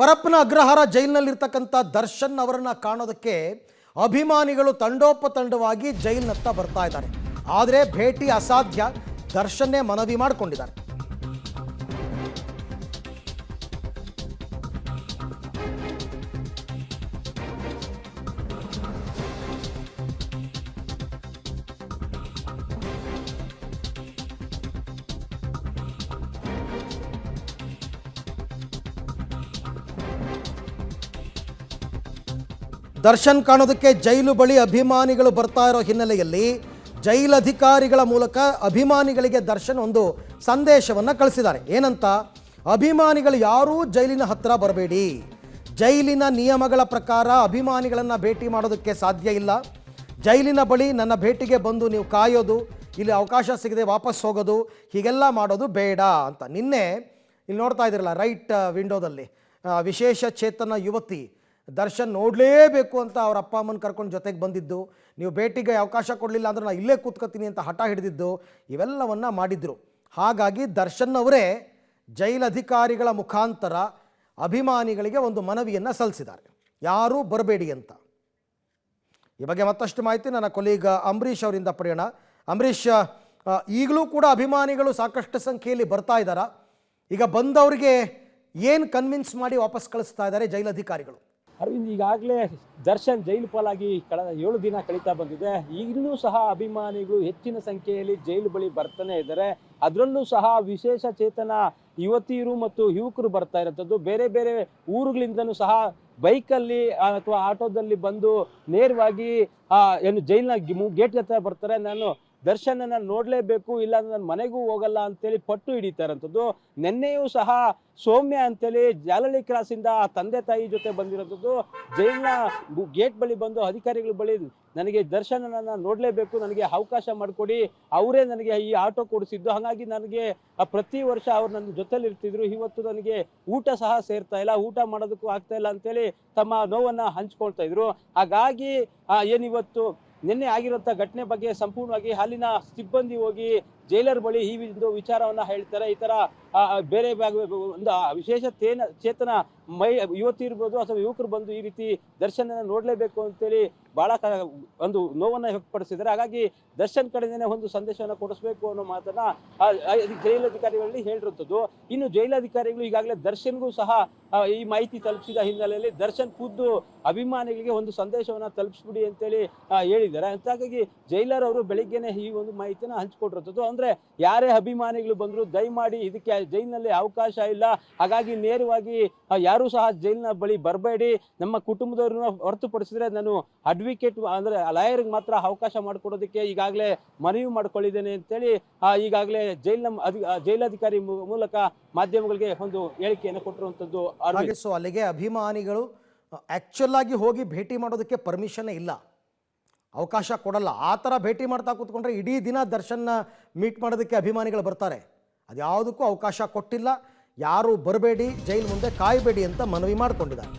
ಪರಪ್ಪನ ಅಗ್ರಹಾರ ಜೈಲಿನಲ್ಲಿರ್ತಕ್ಕಂಥ ದರ್ಶನ್ ಅವರನ್ನ ಕಾಣೋದಕ್ಕೆ ಅಭಿಮಾನಿಗಳು ತಂಡೋಪತಂಡವಾಗಿ ಜೈಲಿನತ್ತ ಬರ್ತಾ ಇದ್ದಾರೆ. ಆದರೆ ಭೇಟಿ ಅಸಾಧ್ಯ. ದರ್ಶನ್ನೇ ಮನವಿ ಮಾಡಿಕೊಂಡಿದ್ದಾರೆ. ದರ್ಶನ್ ಕಾಣೋದಕ್ಕೆ ಜೈಲು ಬಳಿ ಅಭಿಮಾನಿಗಳು ಬರ್ತಾ ಇರೋ ಹಿನ್ನೆಲೆಯಲ್ಲಿ ಜೈಲಧಿಕಾರಿಗಳ ಮೂಲಕ ಅಭಿಮಾನಿಗಳಿಗೆ ದರ್ಶನ್ ಒಂದು ಸಂದೇಶವನ್ನು ಕಳಿಸಿದ್ದಾರೆ. ಏನಂತ? ಅಭಿಮಾನಿಗಳು ಯಾರೂ ಜೈಲಿನ ಹತ್ತಿರ ಬರಬೇಡಿ. ಜೈಲಿನ ನಿಯಮಗಳ ಪ್ರಕಾರ ಅಭಿಮಾನಿಗಳನ್ನು ಭೇಟಿ ಮಾಡೋದಕ್ಕೆ ಸಾಧ್ಯ ಇಲ್ಲ. ಜೈಲಿನ ಬಳಿ ನನ್ನ ಭೇಟಿಗೆ ಬಂದು ನೀವು ಕಾಯೋದು, ಇಲ್ಲಿ ಅವಕಾಶ ಸಿಗದೆ ವಾಪಸ್ ಹೋಗೋದು, ಹೀಗೆಲ್ಲ ಮಾಡೋದು ಬೇಡ ಅಂತ. ನಿನ್ನೆ ಇಲ್ಲಿ ನೋಡ್ತಾ ಇದ್ದೀರಲ್ಲ ರೈಟ್ ವಿಂಡೋದಲ್ಲಿ ವಿಶೇಷ ಚೇತನ ಯುವತಿ ದರ್ಶನ್ ನೋಡಲೇಬೇಕು ಅಂತ ಅವ್ರ ಅಪ್ಪ ಅಮ್ಮನ ಕರ್ಕೊಂಡು ಜೊತೆಗೆ ಬಂದಿದ್ದು, ನೀವು ಭೇಟಿಗೆ ಅವಕಾಶ ಕೊಡಲಿಲ್ಲ ಅಂದ್ರೆ ನಾನು ಇಲ್ಲೇ ಕೂತ್ಕೊತೀನಿ ಅಂತ ಹಠ ಹಿಡಿದಿದ್ದು, ಇವೆಲ್ಲವನ್ನು ಮಾಡಿದ್ರು. ಹಾಗಾಗಿ ದರ್ಶನ್ ಅವರೇ ಜೈಲಧಿಕಾರಿಗಳ ಮುಖಾಂತರ ಅಭಿಮಾನಿಗಳಿಗೆ ಒಂದು ಮನವಿಯನ್ನು ಸಲ್ಲಿಸಿದ್ದಾರೆ, ಯಾರೂ ಬರಬೇಡಿ ಅಂತ. ಈ ಬಗ್ಗೆ ಮತ್ತಷ್ಟು ಮಾಹಿತಿ ನನ್ನ ಕೊಲೀಗ ಅಂಬರೀಷ್ ಅವರಿಂದ ಪಡೆಯೋಣ. ಅಂಬರೀಷ್, ಈಗಲೂ ಕೂಡ ಅಭಿಮಾನಿಗಳು ಸಾಕಷ್ಟು ಸಂಖ್ಯೆಯಲ್ಲಿ ಬರ್ತಾ ಇದ್ದಾರಾ? ಈಗ ಬಂದವರಿಗೆ ಏನು ಕನ್ವಿನ್ಸ್ ಮಾಡಿ ವಾಪಸ್ ಕಳಿಸ್ತಾ ಇದ್ದಾರೆ ಜೈಲಧಿಕಾರಿಗಳು? ಅರವಿಂದ್, ಈಗಾಗಲೇ ದರ್ಶನ್ ಜೈಲು ಪಾಲಾಗಿ ಕಳೆದ 7 ದಿನ ಕಳೀತಾ ಬಂದಿದೆ. ಈಗಲೂ ಸಹ ಅಭಿಮಾನಿಗಳು ಹೆಚ್ಚಿನ ಸಂಖ್ಯೆಯಲ್ಲಿ ಜೈಲು ಬಳಿ ಬರ್ತಾನೆ ಇದ್ದಾರೆ. ಅದರಲ್ಲೂ ಸಹ ವಿಶೇಷ ಚೇತನ ಯುವತಿಯರು ಮತ್ತು ಯುವಕರು ಬರ್ತಾ ಇರೋಂಥದ್ದು. ಬೇರೆ ಬೇರೆ ಊರುಗಳಿಂದನೂ ಸಹ ಬೈಕಲ್ಲಿ ಅಥವಾ ಆಟೋದಲ್ಲಿ ಬಂದು ನೇರವಾಗಿ ಏನು ಜೈಲಿನ ಗೇಟ್ ಹತ್ರ ಬರ್ತಾರೆ. ನಾನು ದರ್ಶನನ್ನ ನೋಡಲೇಬೇಕು, ಇಲ್ಲ ನನ್ನ ಮನೆಗೂ ಹೋಗಲ್ಲ ಅಂತೇಳಿ ಪಟ್ಟು ಹಿಡಿತಾ ಇರೋಂಥದ್ದು. ನಿನ್ನೆಯೂ ಸಹ ಸೌಮ್ಯ ಅಂತೇಳಿ ಜಾಲಹಳ್ಳಿ ಕ್ರಾಸಿಂದ ತಂದೆ ತಾಯಿ ಜೊತೆ ಬಂದಿರೋಂಥದ್ದು. ಜೈಲಿನ ಗೇಟ್ ಬಳಿ ಬಂದು ಅಧಿಕಾರಿಗಳ ಬಳಿ ನನಗೆ ದರ್ಶನನ್ನ ನೋಡಲೇಬೇಕು, ನನಗೆ ಅವಕಾಶ ಮಾಡಿಕೊಡಿ, ಅವರೇ ನನಗೆ ಈ ಆಟೋ ಕೊಡಿಸಿದ್ದು, ಹಾಗಾಗಿ ನನಗೆ ಪ್ರತಿ ವರ್ಷ ಅವ್ರು ನನ್ನ ಜೊತೆಲಿ ಇರ್ತಿದ್ರು. ಇವತ್ತು ನನಗೆ ಊಟ ಸಹ ಸೇರ್ತಾ ಇಲ್ಲ, ಊಟ ಮಾಡೋದಕ್ಕೂ ಆಗ್ತಾ ಇಲ್ಲ ಅಂತೇಳಿ ತಮ್ಮ ನೋವನ್ನ ಹಂಚ್ಕೊಳ್ತಾ ಇದ್ರು. ಹಾಗಾಗಿ ಏನಿವತ್ತು ನಿನ್ನೆ ಆಗಿರುವಂಥ ಘಟನೆ ಬಗ್ಗೆ ಸಂಪೂರ್ಣವಾಗಿ ಅಲ್ಲಿನ ಸಿಬ್ಬಂದಿ ಹೋಗಿ ಜೈಲರ್ ಬಳಿ ಈ ಒಂದು ವಿಚಾರವನ್ನ ಹೇಳ್ತಾರೆ. ಈ ತರ ಬೇರೆ ಒಂದು ವಿಶೇಷ ಚೇತನ ಯುವತಿ ಇರ್ಬೋದು ಅಥವಾ ಯುವಕರು ಬಂದು ಈ ರೀತಿ ದರ್ಶನ ನೋಡ್ಲೇಬೇಕು ಅಂತೇಳಿ ಬಹಳ ಒಂದು ನೋವನ್ನ ವ್ಯಕ್ತಪಡಿಸಿದ್ದಾರೆ. ಹಾಗಾಗಿ ದರ್ಶನ್ ಕಡೆಯಿಂದನೇ ಒಂದು ಸಂದೇಶವನ್ನ ಕೊಡಿಸ್ಬೇಕು ಅನ್ನೋ ಮಾತನ್ನ ಜೈಲಧಿಕಾರಿಗಳಲ್ಲಿ ಹೇಳಿರುವಂಥದ್ದು. ಇನ್ನು ಜೈಲಧಿಕಾರಿಗಳು ಈಗಾಗಲೇ ದರ್ಶನ್ಗೂ ಸಹ ಈ ಮಾಹಿತಿ ತಲುಪಿಸಿದ ಹಿನ್ನೆಲೆಯಲ್ಲಿ ದರ್ಶನ್ ಖುದ್ದು ಅಭಿಮಾನಿಗಳಿಗೆ ಒಂದು ಸಂದೇಶವನ್ನ ತಲುಪಿಸ್ಬಿಡಿ ಅಂತೇಳಿ ಹೇಳಿದ್ದಾರೆ. ಹಾಗಾಗಿ ಜೈಲರ್ ಅವರು ಬೆಳಿಗ್ಗೆನೆ ಈ ಒಂದು ಮಾಹಿತಿನ ಹಂಚಿಕೊಟ್ಟಿರುವಂಥದ್ದು. ಅಂದ್ರೆ ಯಾರೇ ಅಭಿಮಾನಿಗಳು ಬಂದ್ರು ದಯಮಾಡಿ ಇದಕ್ಕೆ ಜೈಲಿನಲ್ಲಿ ಅವಕಾಶ ಇಲ್ಲ, ಹಾಗಾಗಿ ನೇರವಾಗಿ ಯಾರು ಸಹ ಜೈಲಿನ ಬಳಿ ಬರಬೇಡಿ, ನಮ್ಮ ಕುಟುಂಬದವ್ರನ್ನ ಹೊರತುಪಡಿಸಿದ್ರೆ ನಾನು ಅಡ್ವೊಕೇಟ್ ಅಂದ್ರೆ ಲಾಯರ್ಗೆ ಮಾತ್ರ ಅವಕಾಶ ಮಾಡಿಕೊಡೋದಕ್ಕೆ ಈಗಾಗಲೇ ಮನವಿ ಮಾಡ್ಕೊಳ್ಳಿದ್ದೇನೆ ಅಂತೇಳಿ ಈಗಾಗಲೇ ಜೈಲಾಧಿಕಾರಿ ಮೂಲಕ ಮಾಧ್ಯಮಗಳಿಗೆ ಒಂದು ಹೇಳಿಕೆಯನ್ನು ಕೊಟ್ಟಿರುವಂಥದ್ದು. ಸೊ ಅಲ್ಲಿಗೆ ಅಭಿಮಾನಿಗಳು ಆಕ್ಚುಲ್ ಆಗಿ ಹೋಗಿ ಭೇಟಿ ಮಾಡೋದಕ್ಕೆ ಪರ್ಮಿಷನ್ ಇಲ್ಲ, ಅವಕಾಶ ಕೊಡಲ್ಲ. ಆ ಥರ ಭೇಟಿ ಮಾಡ್ತಾ ಕೂತ್ಕೊಂಡ್ರೆ ಇಡೀ ದಿನ ದರ್ಶನ್ನ ಮೀಟ್ ಮಾಡೋದಕ್ಕೆ ಅಭಿಮಾನಿಗಳು ಬರ್ತಾರೆ. ಅದ್ಯಾವುದಕ್ಕೂ ಅವಕಾಶ ಕೊಟ್ಟಿಲ್ಲ. ಯಾರು ಬರಬೇಡಿ, ಜೈಲು ಮುಂದೆ ಕಾಯಬೇಡಿ ಅಂತ ಮನವಿ ಮಾಡಿಕೊಂಡಿದ್ದಾರೆ.